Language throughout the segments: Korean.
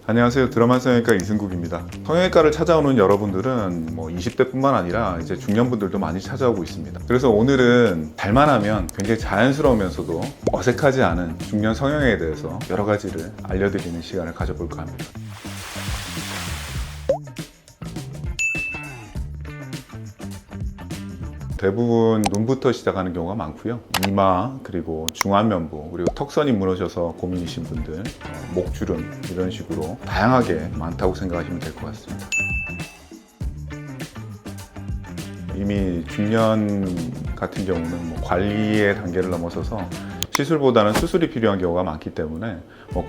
안녕하세요. 드라마 성형외과 이승국입니다. 성형외과를 찾아오는 여러분들은 20대뿐만 아니라 이제 중년분들도 많이 찾아오고 있습니다. 그래서 오늘은 잘만 하면 굉장히 자연스러우면서도 어색하지 않은 중년 성형에 대해서 여러 가지를 알려드리는 시간을 가져볼까 합니다. 대부분 눈부터 시작하는 경우가 많고요. 이마, 그리고 중안면부, 그리고 턱선이 무너져서 고민이신 분들, 목주름 이런 식으로 다양하게 많다고 생각하시면 될 것 같습니다. 이미 중년 같은 경우는 관리의 단계를 넘어서서 시술보다는 수술이 필요한 경우가 많기 때문에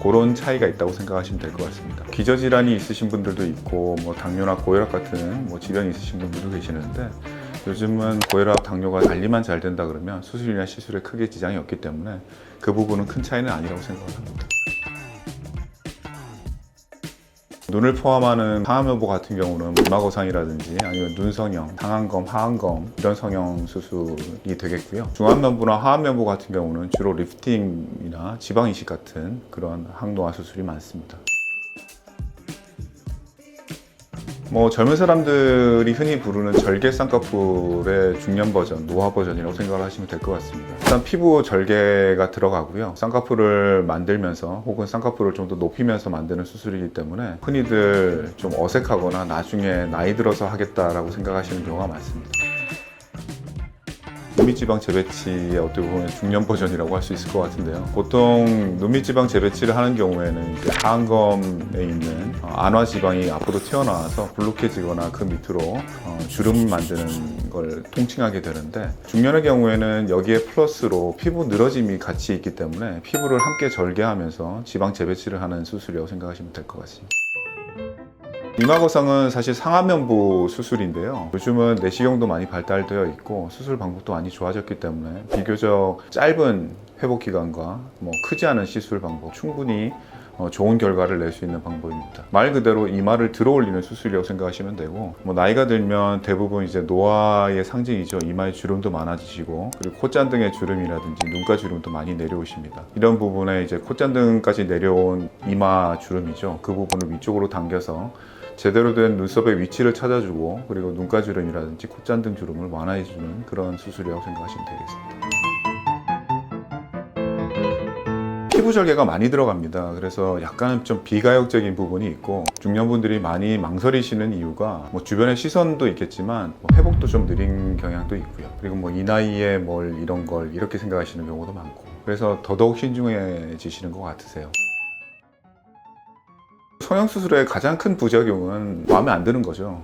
그런 차이가 있다고 생각하시면 될 것 같습니다. 기저질환이 있으신 분들도 있고 당뇨나 고혈압 같은 질환이 있으신 분들도 계시는데 요즘은 고혈압, 당뇨가 관리만 잘 된다 그러면 수술이나 시술에 크게 지장이 없기 때문에 그 부분은 큰 차이는 아니라고 생각을 합니다. 눈을 포함하는 상안면부 같은 경우는 이마거상이라든지 아니면 눈성형, 상안검, 하안검 이런 성형 수술이 되겠고요. 중안면부나 하안면부 같은 경우는 주로 리프팅이나 지방 이식 같은 그런 항노화 수술이 많습니다. 젊은 사람들이 흔히 부르는 절개 쌍꺼풀의 중년 버전, 노화 버전이라고 생각을 하시면 될 것 같습니다. 일단 피부 절개가 들어가고요. 쌍꺼풀을 만들면서 혹은 쌍꺼풀을 좀 더 높이면서 만드는 수술이기 때문에 흔히들 좀 어색하거나 나중에 나이 들어서 하겠다라고 생각하시는 경우가 많습니다. 눈밑지방 재배치의 어떻게 보면 중년 버전이라고 할 수 있을 것 같은데요. 보통 눈밑지방 재배치를 하는 경우에는 이제 하안검에 있는 안화지방이 앞으로 튀어나와서 불룩해지거나 그 밑으로 주름 만드는 걸 통칭하게 되는데, 중년의 경우에는 여기에 플러스로 피부 늘어짐이 같이 있기 때문에 피부를 함께 절개하면서 지방 재배치를 하는 수술이라고 생각하시면 될 것 같습니다. 이마거상은 사실 상안면부 수술인데요. 요즘은 내시경도 많이 발달되어 있고 수술 방법도 많이 좋아졌기 때문에 비교적 짧은 회복 기간과 크지 않은 시술 방법, 충분히 좋은 결과를 낼 수 있는 방법입니다. 말 그대로 이마를 들어 올리는 수술이라고 생각하시면 되고, 나이가 들면 대부분 이제 노화의 상징이죠. 이마에 주름도 많아지시고, 그리고 콧잔등의 주름이라든지 눈가 주름도 많이 내려오십니다. 이런 부분에 이제 콧잔등까지 내려온 이마 주름이죠. 그 부분을 위쪽으로 당겨서 제대로 된 눈썹의 위치를 찾아주고, 그리고 눈가 주름이라든지 콧잔등 주름을 완화해주는 그런 수술이라고 생각하시면 되겠습니다. 피부 절개가 많이 들어갑니다. 그래서 약간 좀 비가역적인 부분이 있고, 중년분들이 많이 망설이시는 이유가 주변의 시선도 있겠지만 회복도 좀 느린 경향도 있고요. 그리고 이 나이에 뭘 이런 걸 이렇게 생각하시는 경우도 많고, 그래서 더더욱 신중해지시는 것 같으세요. 성형수술의 가장 큰 부작용은 마음에 안 드는 거죠.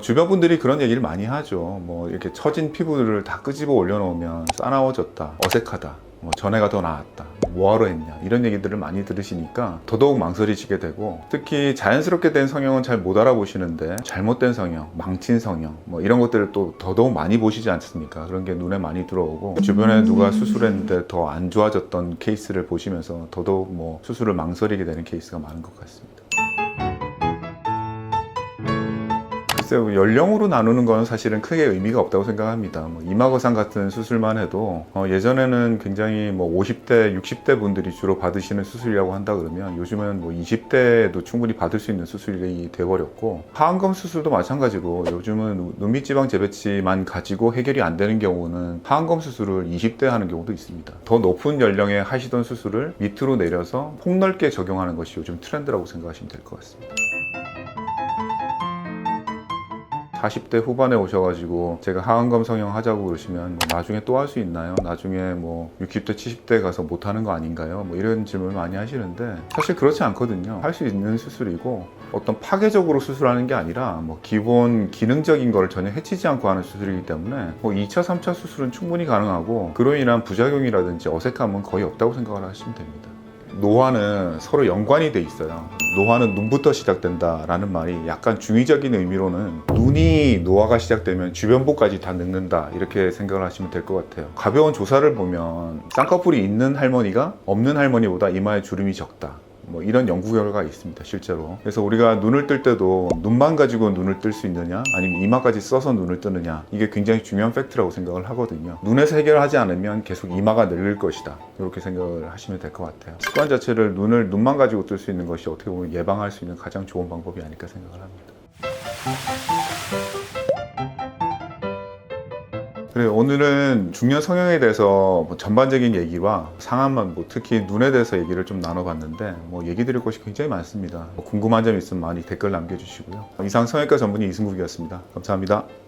주변 분들이 그런 얘기를 많이 하죠. 이렇게 처진 피부를 다 끄집어 올려놓으면 싸나워졌다, 어색하다, 전에가 더 나았다, 뭐하러 했냐, 이런 얘기들을 많이 들으시니까 더더욱 망설이시게 되고, 특히 자연스럽게 된 성형은 잘 못 알아보시는데 잘못된 성형, 망친 성형 이런 것들을 또 더더욱 많이 보시지 않습니까? 그런 게 눈에 많이 들어오고, 주변에 누가 수술했는데 더 안 좋아졌던 케이스를 보시면서 더더욱 수술을 망설이게 되는 케이스가 많은 것 같습니다. 연령으로 나누는 건 사실은 크게 의미가 없다고 생각합니다. 이마거상 같은 수술만 해도 예전에는 굉장히 50대, 60대 분들이 주로 받으시는 수술이라고 한다 그러면 요즘은 20대도 충분히 받을 수 있는 수술이 돼버렸고, 하안검 수술도 마찬가지로 요즘은 눈밑지방 재배치만 가지고 해결이 안 되는 경우는 하안검 수술을 20대 하는 경우도 있습니다. 더 높은 연령에 하시던 수술을 밑으로 내려서 폭넓게 적용하는 것이 요즘 트렌드라고 생각하시면 될 것 같습니다. 40대 후반에 오셔가지고 제가 하안검 성형 하자고 그러시면 나중에 또 할 수 있나요? 나중에 60대, 70대 가서 못하는 거 아닌가요? 이런 질문을 많이 하시는데, 사실 그렇지 않거든요. 할 수 있는 수술이고, 어떤 파괴적으로 수술하는 게 아니라 기본 기능적인 거를 전혀 해치지 않고 하는 수술이기 때문에 2차, 3차 수술은 충분히 가능하고, 그로 인한 부작용이라든지 어색함은 거의 없다고 생각을 하시면 됩니다. 노화는 서로 연관이 돼 있어요. 노화는 눈부터 시작된다라는 말이 약간 중의적인 의미로는 눈이 노화가 시작되면 주변부까지 다 늙는다, 이렇게 생각을 하시면 될 것 같아요. 가벼운 조사를 보면 쌍꺼풀이 있는 할머니가 없는 할머니보다 이마에 주름이 적다, 뭐 이런 연구 결과가 있습니다, 실제로. 그래서 우리가 눈을 뜰 때도 눈만 가지고 눈을 뜰 수 있느냐, 아니면 이마까지 써서 눈을 뜨느냐, 이게 굉장히 중요한 팩트라고 생각을 하거든요. 눈에서 해결하지 않으면 계속 이마가 늘릴 것이다, 이렇게 생각을 하시면 될 것 같아요. 습관 자체를 눈만 가지고 뜰 수 있는 것이 어떻게 보면 예방할 수 있는 가장 좋은 방법이 아닐까 생각을 합니다. 그래, 오늘은 중년 성형에 대해서 뭐 전반적인 얘기와 상한만, 특히 눈에 대해서 얘기를 좀 나눠봤는데, 얘기 드릴 것이 굉장히 많습니다. 궁금한 점 있으면 많이 댓글 남겨주시고요. 이상 성형외과 전문의 이승국이었습니다. 감사합니다.